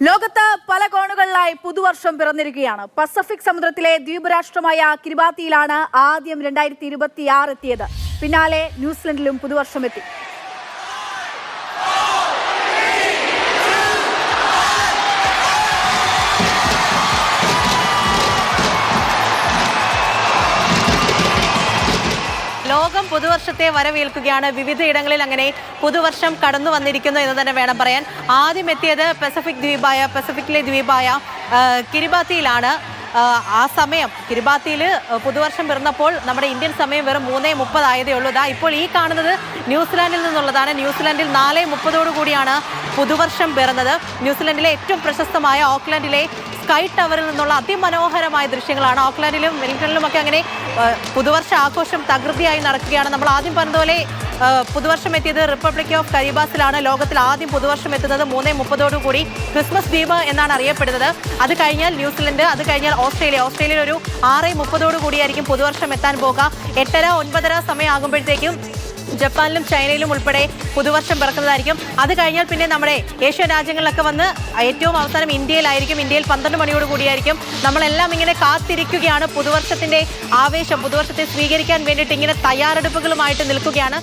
ലോകത്ത് പല കോണുകളിലായി പുതുവർഷം പിറന്നിരിക്കുകയാണ്. പസഫിക് സമുദ്രത്തിലെ ദ്വീപ് രാഷ്ട്രമായ കിരിബാത്തിയിലാണ് ആദ്യം 2026 എത്തിയത്. പിന്നാലെ ന്യൂസിലൻഡിലും പുതുവർഷം എത്തി. ലോകം പുതുവർഷത്തെ വരവേൽക്കുകയാണ്. വിവിധയിടങ്ങളിൽ അങ്ങനെ പുതുവർഷം കടന്നു വന്നിരിക്കുന്നു എന്ന് തന്നെ വേണം പറയാൻ. ആദ്യം എത്തിയത് പസഫിക്കിലെ ദ്വീപായ കിരിബാത്തിയിലാണ്. ആ സമയം കിരിബാത്തിയിൽ പുതുവർഷം പിറന്നപ്പോൾ നമ്മുടെ ഇന്ത്യൻ സമയം വെറും 3:30 ആയതേ ഉള്ളൂ. ഇപ്പോൾ ഈ കാണുന്നത് ന്യൂസിലാൻഡിൽ നിന്നുള്ളതാണ്. ന്യൂസിലാൻഡിൽ 4:30 കൂടിയാണ് പുതുവർഷം പിറന്നത്. ന്യൂസിലാൻഡിലെ ഏറ്റവും പ്രശസ്തമായ ഓക്ലാൻഡിലെ സ്കൈ ടവറിൽ നിന്നുള്ള അതിമനോഹരമായ ദൃശ്യങ്ങളാണ്. ഓക്ലാൻഡിലും വെല്ലിംഗ്ടണിലുമൊക്കെ അങ്ങനെ പുതുവർഷ ആഘോഷം തകൃതിയായി നടക്കുകയാണ്. നമ്മൾ ആദ്യം പറഞ്ഞതുപോലെ പുതുവർഷം എത്തിയത് റിപ്പബ്ലിക് ഓഫ് കരീബാസിലാണ്. ലോകത്തിൽ ആദ്യം പുതുവർഷം എത്തുന്നത് 3:30 കൂടി ക്രിസ്മസ് ദ്വീപ് എന്നാണ് അറിയപ്പെടുന്നത്. അത് കഴിഞ്ഞാൽ ന്യൂസിലൻഡ്, അത് കഴിഞ്ഞാൽ ഓസ്ട്രേലിയയിൽ ഒരു 6:30 കൂടിയായിരിക്കും പുതുവർഷം എത്താൻ പോകുക. 8:30, 9:30 സമയമാകുമ്പോഴത്തേക്കും ജപ്പാനിലും ചൈനയിലും ഉൾപ്പെടെ പുതുവർഷം പിറക്കുന്നതായിരിക്കും. അത് കഴിഞ്ഞാൽ പിന്നെ നമ്മുടെ ഏഷ്യൻ രാജ്യങ്ങളിലൊക്കെ വന്ന് ഏറ്റവും അവസാനം ഇന്ത്യയിലായിരിക്കും. ഇന്ത്യയിൽ 12 മണിയോട് കൂടിയായിരിക്കും. നമ്മളെല്ലാം ഇങ്ങനെ കാത്തിരിക്കുകയാണ്. പുതുവർഷത്തിന്റെ ആവേശം, പുതുവർഷത്തെ സ്വീകരിക്കാൻ വേണ്ടിയിട്ട് ഇങ്ങനെ തയ്യാറെടുപ്പുകളുമായിട്ട് നിൽക്കുകയാണ്.